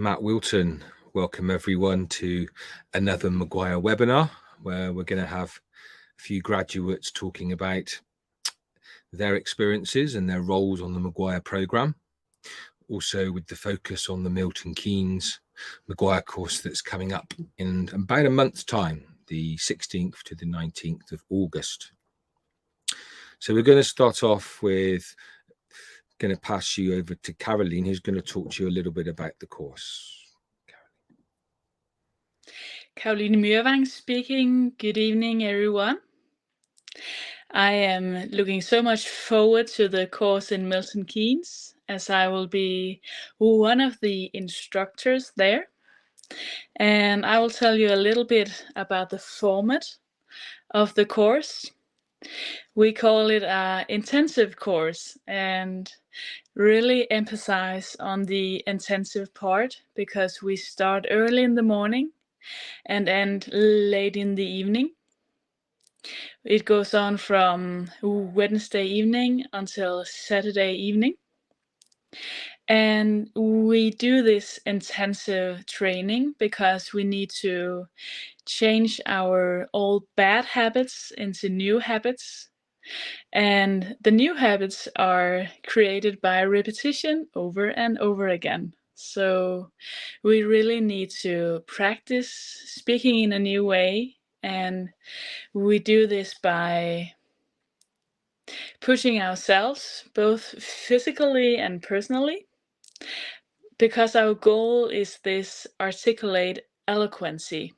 Matt Wilton. Welcome everyone to another McGuire webinar where we're going to have a few graduates talking about their experiences and their roles on the McGuire Programme, also with the focus on the Milton Keynes McGuire course that's coming up in about a month's time, the 16th to the 19th of August. So we're going to start off with going to pass you over to Caroline, who's going to talk to you a little bit about the course. Caroline Myrvang speaking. Good evening, everyone. I am looking so much forward to the course in Milton Keynes, as I will be one of the instructors there. And I will tell you a little bit about the format of the course. We call it an intensive course and really emphasize on the intensive part because we start early in the morning and end late in the evening. It goes on from Wednesday evening until Saturday evening. And we do this intensive training because we need to change our old bad habits into new habits. And the new habits are created by repetition over and over again. So we really need to practice speaking in a new way. And we do this by pushing ourselves, both physically and personally, because our goal is this articulate eloquency.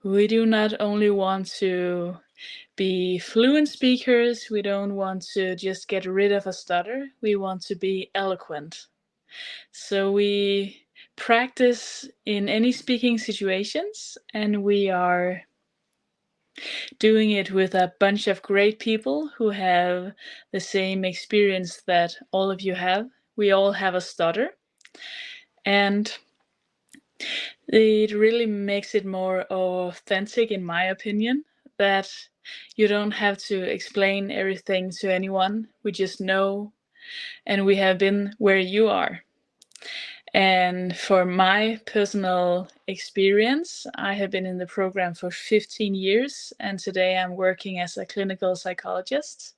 We do not only want to be fluent speakers, we don't want to just get rid of a stutter, we want to be eloquent. So we practice in any speaking situations, and we are doing it with a bunch of great people who have the same experience that all of you have. We all have a stutter, and it really makes it more authentic, in my opinion, that you don't have to explain everything to anyone. We just know, and we have been where you are. And for my personal experience, I have been in the program for 15 years, and today I'm working as a clinical psychologist.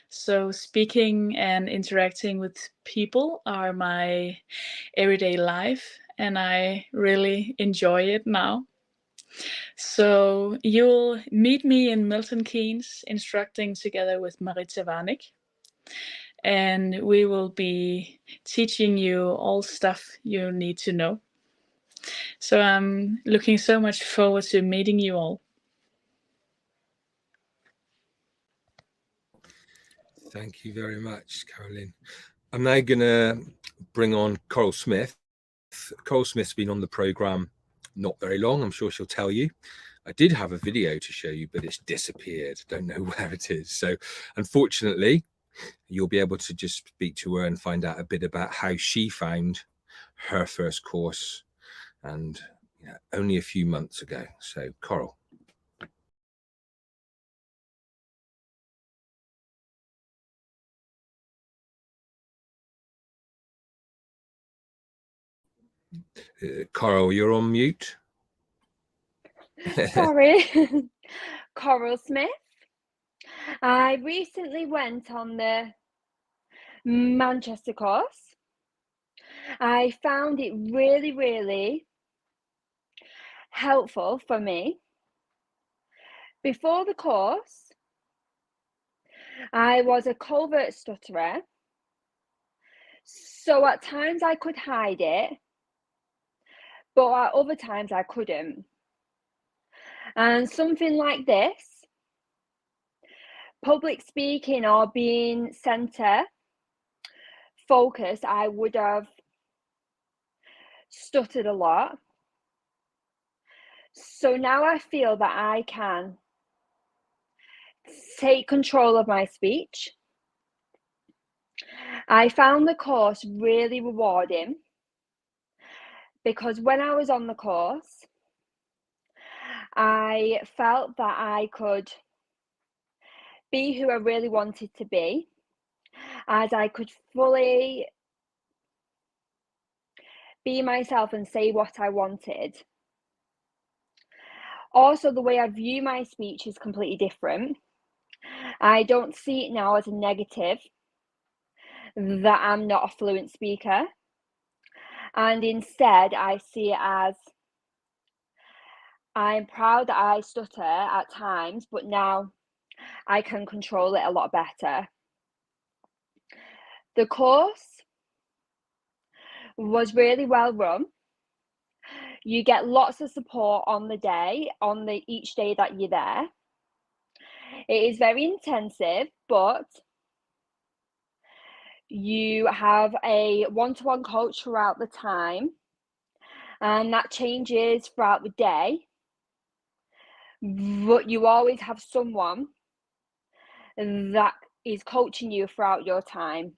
So speaking and interacting with people are my everyday life, and I really enjoy it now. So you'll meet me in Milton Keynes instructing together with Maritza Warnick. And we will be teaching you all stuff you need to know. So I'm looking so much forward to meeting you all. Thank you very much, Caroline. I'm now going to bring on Coral Smith. Coral Smith's been on the programme not very long. I'm sure she'll tell you. I did have a video to show you, but it's disappeared. Don't know where it is. So unfortunately, you'll be able to just speak to her and find out a bit about how she found her first course, and only a few months ago. So Coral. Coral, you're on mute. Sorry. Coral Smith. I recently went on the Manchester course. I found it really, really helpful for me. Before the course, I was a covert stutterer. So at times I could hide it, but at other times I couldn't. And something like this, public speaking or being centre focused, I would have stuttered a lot. So now I feel that I can take control of my speech. I found the course really rewarding because when I was on the course, I felt that I could be who I really wanted to be, as I could fully be myself and say what I wanted. Also, the way I view my speech is completely different. I don't see it now as a negative that I'm not a fluent speaker. And instead, I see it as I'm proud that I stutter at times, but now I can control it a lot better. The course was really well run. You get lots of support on each day that you're there. It is very intensive, but you have a one-to-one coach throughout the time, and that changes throughout the day. But you always have someone that is coaching you throughout your time.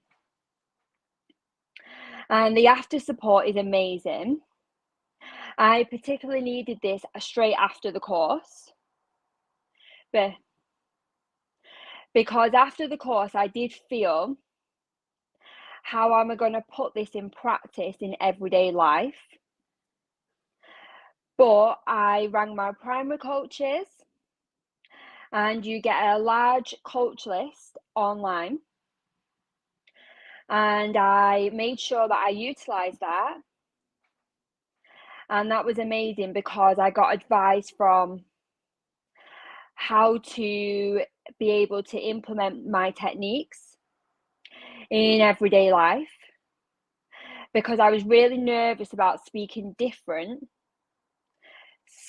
And the after support is amazing. I particularly needed this straight after the course. Because after the course, I did feel, how am I going to put this in practice in everyday life? But I rang my primary coaches, and you get a large coach list online. And I made sure that I utilised that. And that was amazing because I got advice from how to be able to implement my techniques in everyday life, because I was really nervous about speaking different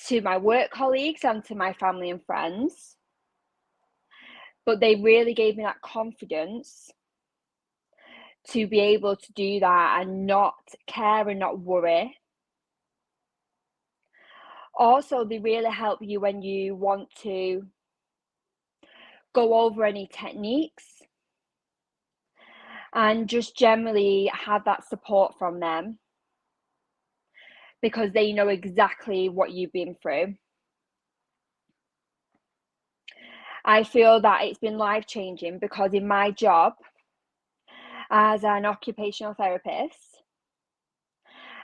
to my work colleagues and to my family and friends. But they really gave me that confidence to be able to do that and not care and not worry. Also, they really help you when you want to go over any techniques, and just generally have that support from them, because they know exactly what you've been through. I feel that it's been life-changing because in my job as an occupational therapist,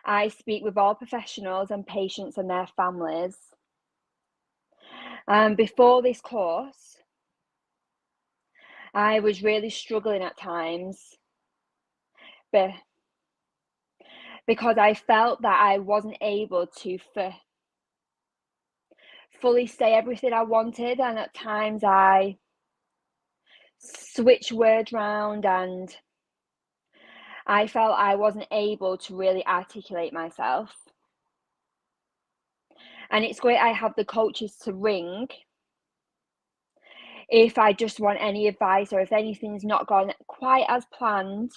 I speak with all professionals and patients and their families. Before this course, I was really struggling at times, because I felt that I wasn't able to fully say everything I wanted, and at times I switch words around, and I felt I wasn't able to really articulate myself. And it's great I have the coaches to ring if I just want any advice, or if anything's not gone quite as planned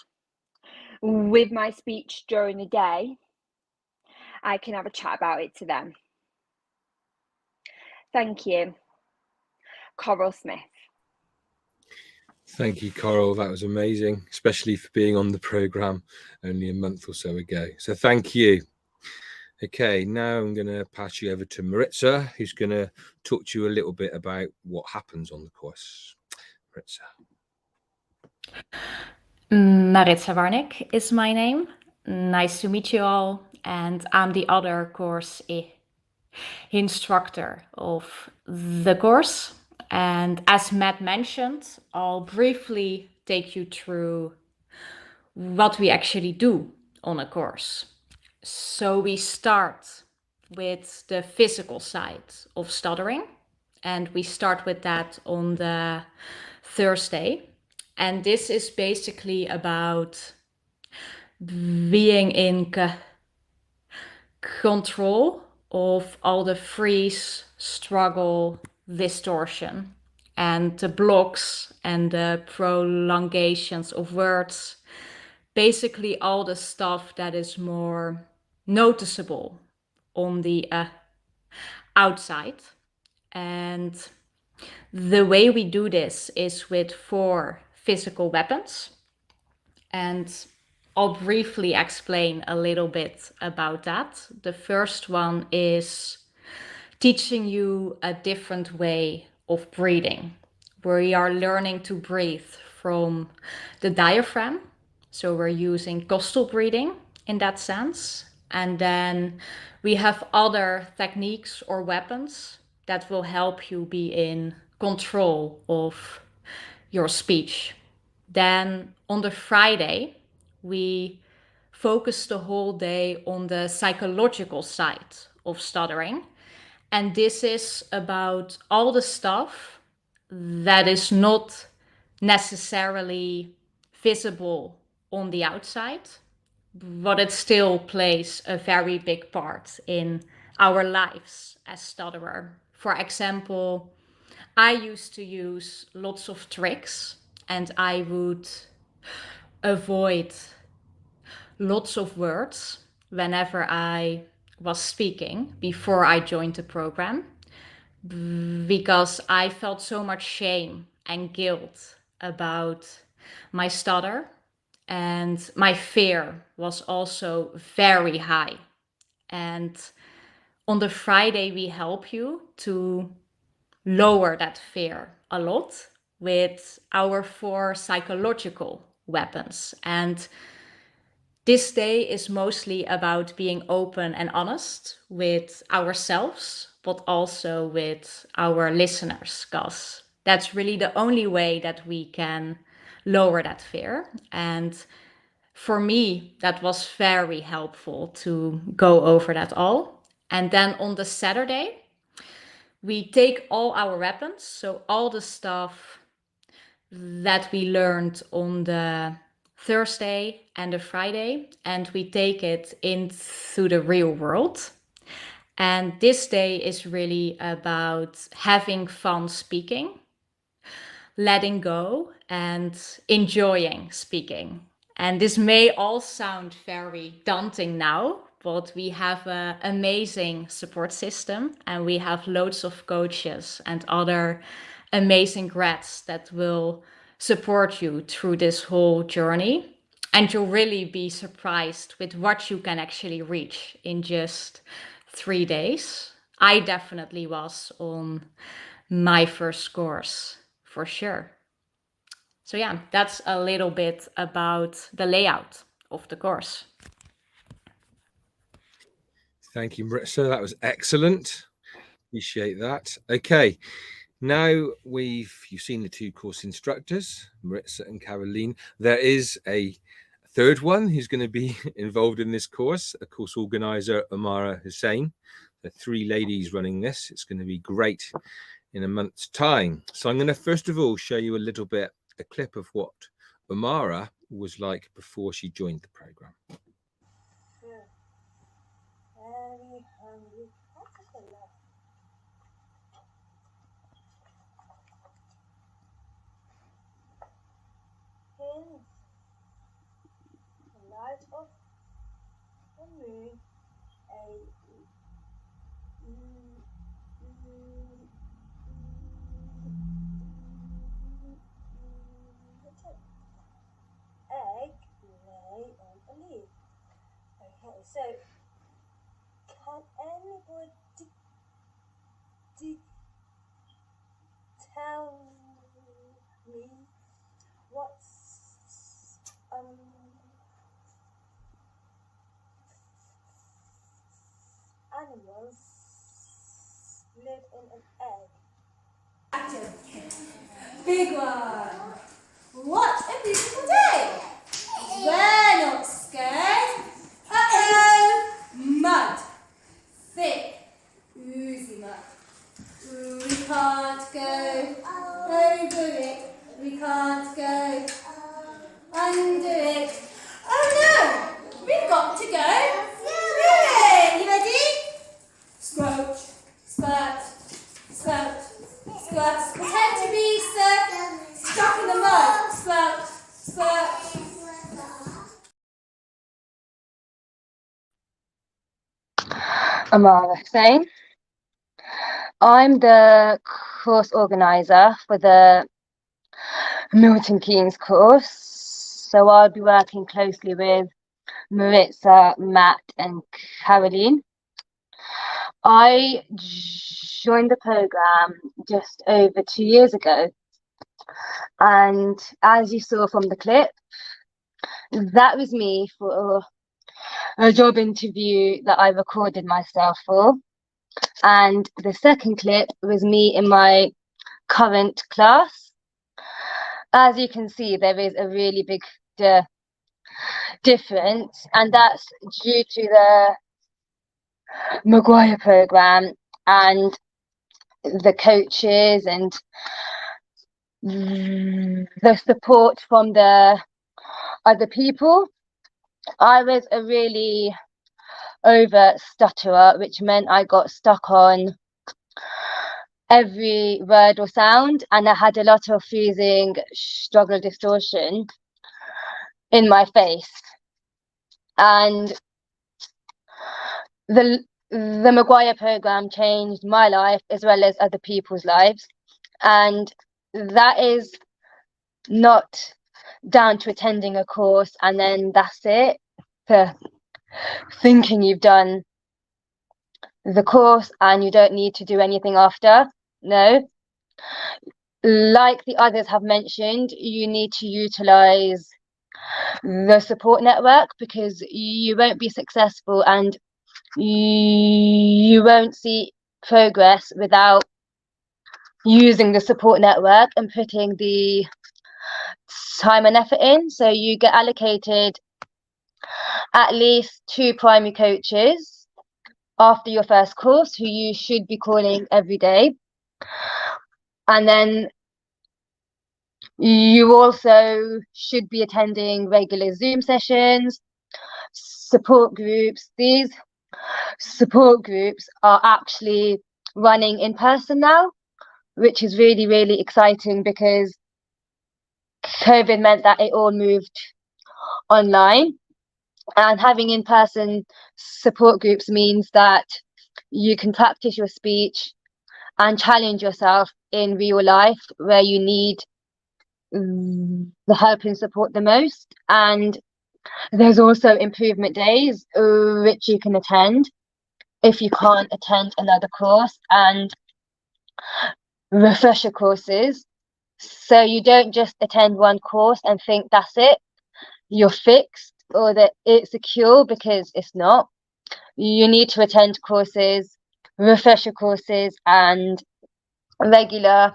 with my speech during the day, I can have a chat about it to them. Thank you. Coral Smith. Thank you, Coral. That was amazing, especially for being on the programme only a month or so ago. So thank you. Okay, now I'm going to pass you over to Maritza, who's going to talk to you a little bit about what happens on the course. Maritza. Maritza Warnick is my name. Nice to meet you all. And I'm the other course instructor of the course. And as Matt mentioned, I'll briefly take you through what we actually do on a course. So we start with the physical side of stuttering, and we start with that on the Thursday. And this is basically about being in control of all the freeze, struggle, distortion, and the blocks and the prolongations of words. Basically all the stuff that is more noticeable on the outside. And the way we do this is with 4 physical weapons. And I'll briefly explain a little bit about that. The first one is teaching you a different way of breathing. We are learning to breathe from the diaphragm. So we're using coastal breathing in that sense. And then we have other techniques or weapons that will help you be in control of your speech. Then on the Friday, we focus the whole day on the psychological side of stuttering. And this is about all the stuff that is not necessarily visible on the outside, but it still plays a very big part in our lives as stutterer. For example, I used to use lots of tricks and I would avoid lots of words whenever I was speaking before I joined the program because I felt so much shame and guilt about my stutter, and my fear was also very high. And on the Friday, we help you to lower that fear a lot with our 4 psychological weapons. And this day is mostly about being open and honest with ourselves, but also with our listeners, because that's really the only way that we can lower that fear. And for me, that was very helpful to go over that all. And then on the Saturday, we take all our weapons, so all the stuff that we learned on the Thursday and the Friday, and we take it into the real world. And this day is really about having fun speaking, letting go, and enjoying speaking. And this may all sound very daunting now, but we have an amazing support system and we have loads of coaches and other amazing grads that will support you through this whole journey. And you'll really be surprised with what you can actually reach in just 3 days. I definitely was on my first course for sure. So yeah, that's a little bit about the layout of the course. Thank you, Maritza. That was excellent. Appreciate that. Okay, now you've seen the 2 course instructors, Maritza and Caroline. There is a third one who's going to be involved in this course, a course organizer, Amara Hussain. The 3 ladies running this. It's going to be great in a month's time. So I'm going to first of all show you a clip of what Amara was like before she joined the program. Very hungry. Hence, the light of the moon, egg lay on a leaf. Okay, so can anybody tell me what's animals live in an egg? Big one. What a beautiful day. We're not scared. Uh-oh. Mud. Thick, oozy mud. We can't go over it. We can't go under it. Oh no! We've got to go through it. You ready? Squelch, squirt, squelch, squirt. Pretend to be stuck in the mud. Squelch, squirt. Amara Hussain. I'm the course organizer for the Milton Keynes course, so I'll be working closely with Maritza, Matt and Caroline. I joined the program just over 2 years ago, and as you saw from the clip, that was me for a job interview that I recorded myself for. And the second clip was me in my current class. As you can see, there is a really big difference, and that's due to the McGuire Programme and the coaches and the support from the other people. I was a really over stutterer, which meant I got stuck on every word or sound, and I had a lot of freezing, struggle, distortion in my face. And the McGuire Programme changed my life as well as other people's lives, and that is not down to attending a course and then that's it, to thinking you've done the course and you don't need to do anything after. No, like the others have mentioned, you need to utilize the support network, because you won't be successful and you won't see progress without using the support network and putting the time and effort in. So you get allocated at least 2 primary coaches after your first course who you should be calling every day, and then you also should be attending regular Zoom sessions, support groups. These support groups are actually running in person now, which is really, really exciting, because COVID meant that it all moved online, and having in-person support groups means that you can practice your speech and challenge yourself in real life where you need the help and support the most. And there's also improvement days which you can attend if you can't attend another course, and refresher courses. So you don't just attend one course and think that's it, you're fixed, or that it's secure, because it's not. You need to attend courses, refresher courses and regular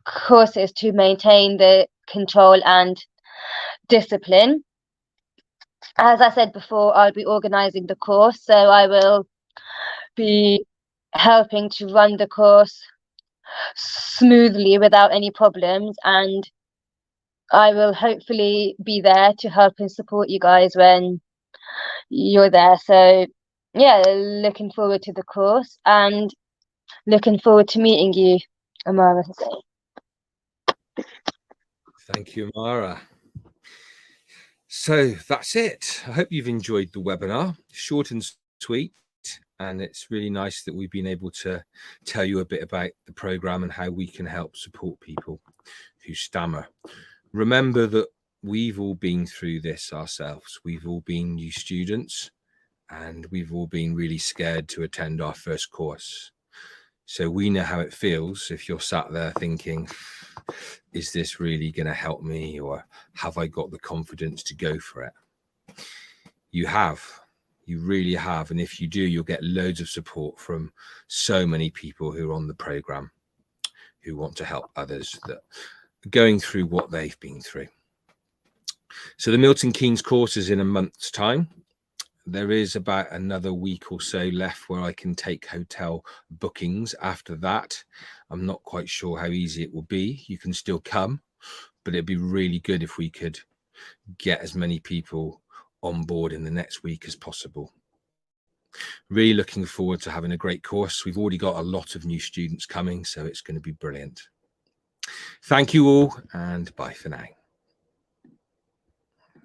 courses to maintain the control and discipline. As I said before, I'll be organising the course, so I will be helping to run the course smoothly without any problems, and I will hopefully be there to help and support you guys when you're there. So yeah, looking forward to the course and looking forward to meeting you, Amara. Thank you, Amara. So that's it. I hope you've enjoyed the webinar. Short and sweet, and it's really nice that we've been able to tell you a bit about the programme and how we can help support people who stammer. Remember that we've all been through this ourselves. We've all been new students, and we've all been really scared to attend our first course. So we know how it feels if you're sat there thinking, is this really going to help me, or have I got the confidence to go for it? You have. You really have. And if you do, you'll get loads of support from so many people who are on the programme, who want to help others that are going through what they've been through. So the Milton Keynes course is in a month's time. There is about another week or so left where I can take hotel bookings. After that, I'm not quite sure how easy it will be. You can still come, but it'd be really good if we could get as many people on board in the next week as possible. Really looking forward to having a great course. We've already got a lot of new students coming, so it's going to be brilliant. Thank you all, and bye for now.